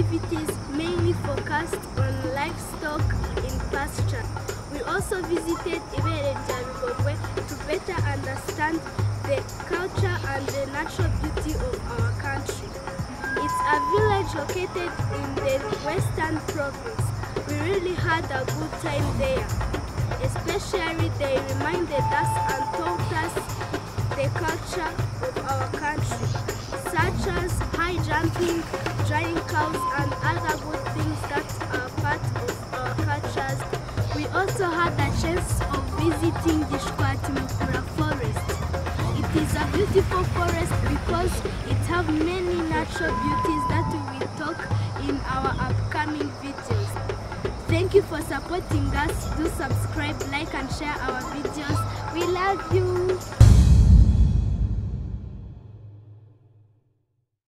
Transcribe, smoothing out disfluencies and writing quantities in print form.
activities mainly focused on livestock in pasture. We also visited BIGOGWE to better understand the culture and the natural beauty of our country. It's a village located in the Western Province. We really had a good time there. Especially they reminded us and taught us the culture of our country, such as high jumping, drying cows and other good things that are part of our cultures. We also had a chance of visiting Gishwati Mukura forest. It is a beautiful forest because it has many natural beauties that we will talk in our upcoming videos. Thank you for supporting us. Do subscribe, like and share our videos. We love you.